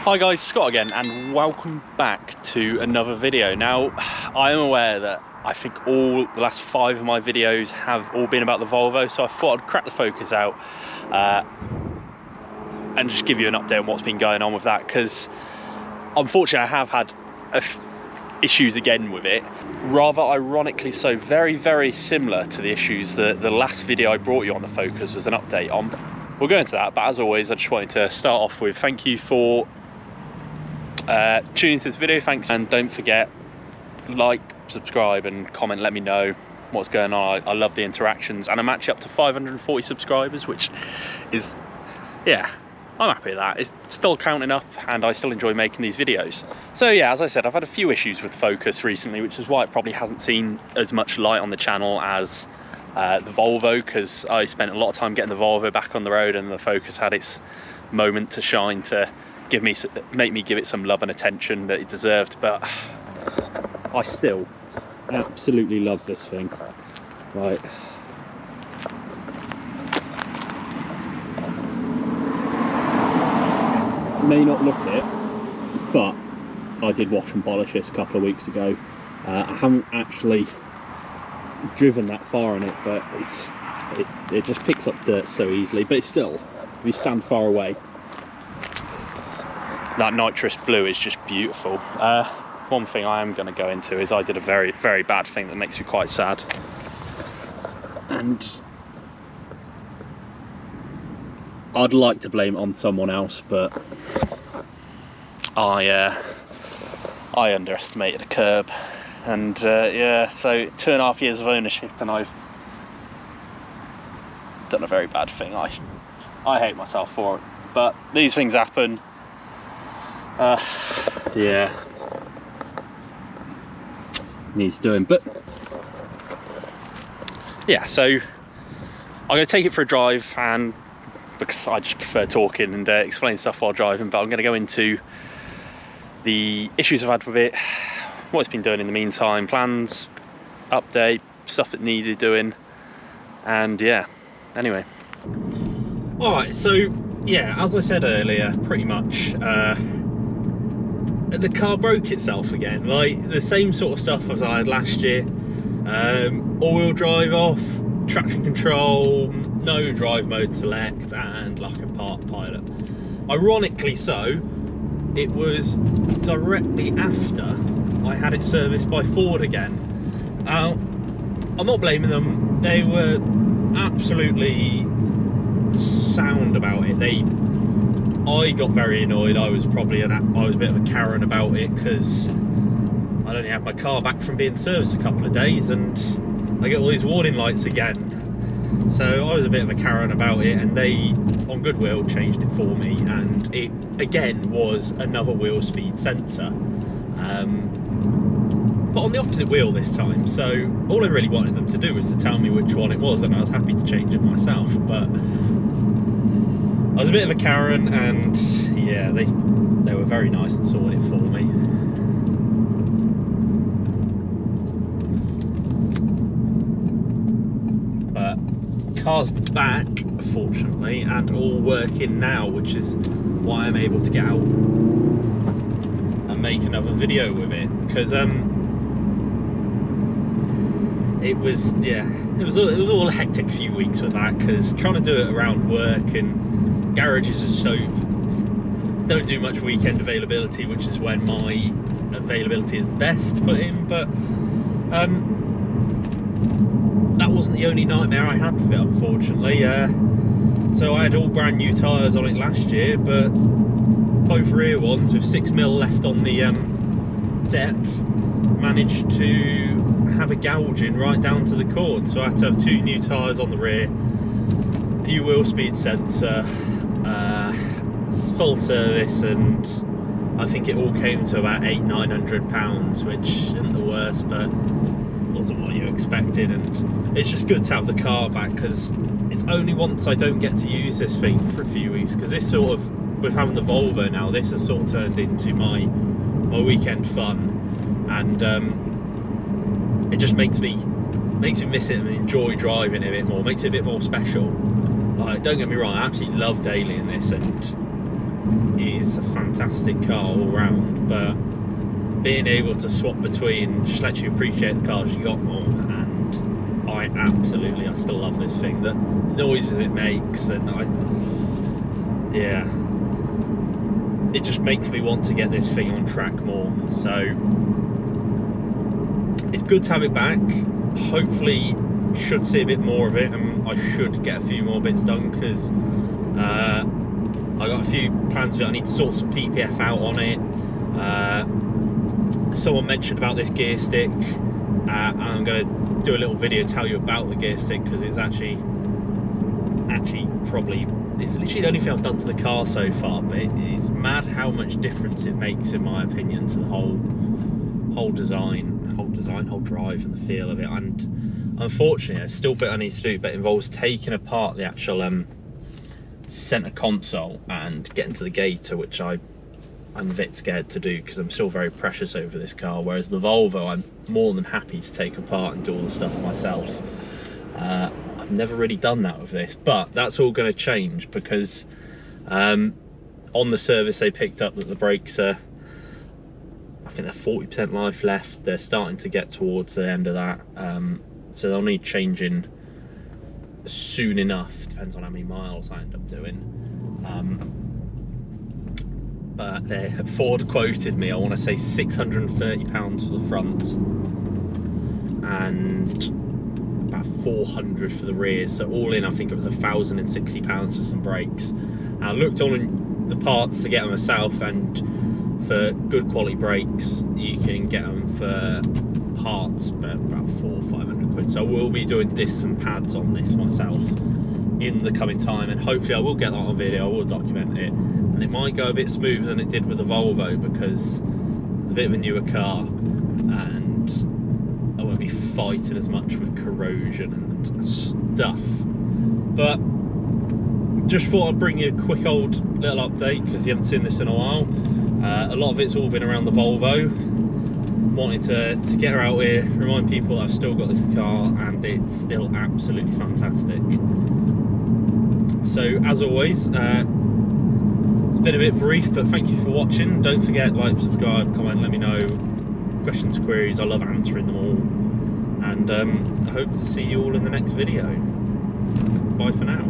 Hi guys, Scott again, and welcome back to another video. Now, I am aware that I think the last 5 of my videos have all been about the Volvo, so I thought I'd crack the Focus out and just give you an update on what's been going on with that, because unfortunately I have had issues again with it. Rather ironically so, very similar to the issues that the last video I brought you on the Focus was an update on. We'll go into that, but as always I just wanted to start off with thank you for tuning into this video. Thanks, and don't forget, like, subscribe and comment, let me know what's going on. I love the interactions, and I'm actually up to 540 subscribers, which is, yeah, I'm happy with that. It's still counting up and I still enjoy making these videos. So yeah, as I said, I've had a few issues with Focus recently, which is why it probably hasn't seen as much light on the channel as the Volvo, because I spent a lot of time getting the Volvo back on the road, and the Focus had its moment to shine to make me give it some love and attention that it deserved. But I still absolutely love this thing. Right, may not look it, but I did wash and polish this a couple of weeks ago. I haven't actually driven that far in it, but it just picks up dirt so easily. But it's still, if you stand far away, that nitrous blue is just beautiful. One thing I am going to go into is I did a very bad thing that makes me quite sad, and I'd like to blame it on someone else, but I underestimated a curb, and yeah, so 2.5 years of ownership and I've done a very bad thing. I hate myself for it, but these things happen. Yeah, needs doing. But yeah, so I'm going to take it for a drive, and because I just prefer talking and explain stuff while driving, but I'm going to go into the issues I've had with it, what it's been doing in the meantime, plans, update, stuff that needed doing, and yeah, anyway. Alright, so yeah, as I said earlier, pretty much the car broke itself again, like the same sort of stuff as I had last year. All-wheel drive off, traction control, no drive mode select, and lack of park pilot. Ironically so, it was directly after I had it serviced by Ford again. I'm not blaming them, they were absolutely sound about it. I got very annoyed. I was a bit of a Karen about it, because I'd only had my car back from being serviced a couple of days and I get all these warning lights again. So I was a bit of a Karen about it, and they, on Goodwill, changed it for me, and it again was another wheel speed sensor, but on the opposite wheel this time. So all I really wanted them to do was to tell me which one it was, and I was happy to change it myself. But I was a bit of a Karen, and yeah, they were very nice and sorted it for me. But car's back, fortunately, and all working now, which is why I'm able to get out and make another video with it, because it was all a hectic few weeks with that, because trying to do it around work, and garages don't do much weekend availability, which is when my availability is best to put in. But that wasn't the only nightmare I had with it, unfortunately. So I had all brand new tyres on it last year, but both rear ones with 6mm left on the depth managed to have a gouging right down to the cord, so I had to have 2 new tyres on the rear, new wheel speed sensor, full service, and I think it all came to about £800–900, which isn't the worst, but wasn't what you expected. And it's just good to have the car back, because it's only once I don't get to use this thing for a few weeks, because this sort of, with having the Volvo now, this has sort of turned into my weekend fun, and it just makes me miss it and enjoy driving it a bit more, makes it a bit more special. Like, don't get me wrong, I absolutely love daily in this, and it is a fantastic car all round, but being able to swap between just lets you appreciate the cars you got more. And I still love this thing, the noises it makes, and yeah, it just makes me want to get this thing on track more. So it's good to have it back. Hopefully should see a bit more of it, and I should get a few more bits done, because I got a few plans of it. I need to sort some PPF out on it. Someone mentioned about this gear stick, and I'm going to do a little video to tell you about the gear stick, because it's actually it's literally the only thing I've done to the car so far, but it's mad how much difference it makes, in my opinion, to the whole design, whole drive, and the feel of it. And unfortunately, there's still a bit I need to do, but it involves taking apart the actual center console and getting to the gator, which I'm a bit scared to do, because I'm still very precious over this car, whereas the Volvo I'm more than happy to take apart and do all the stuff myself. I've never really done that with this, but that's all going to change, because on the service they picked up that the brakes are, I think they're 40% life left. They're starting to get towards the end of that, so they'll need changing soon enough. Depends on how many miles I end up doing. But Ford quoted me, I want to say £630 for the front and about 400 for the rears. So all in, I think it was £1,060 for some brakes. I looked on the parts to get them myself, and for good quality brakes, you can get them for parts about 400 or 500 quid. So I will be doing discs and pads on this myself in the coming time, and hopefully I will get that on video. I will document it, and it might go a bit smoother than it did with the Volvo, because it's a bit of a newer car and I won't be fighting as much with corrosion and stuff. But just thought I'd bring you a quick old little update, because you haven't seen this in a while. A lot of it's all been around the Volvo. Wanted to get her out here, remind people that I've still got this car and it's still absolutely fantastic. So as always, it's been a bit brief, but thank you for watching. Don't forget, like, subscribe, comment, let me know questions, queries. I love answering them all, and I hope to see you all in the next video. Bye for now.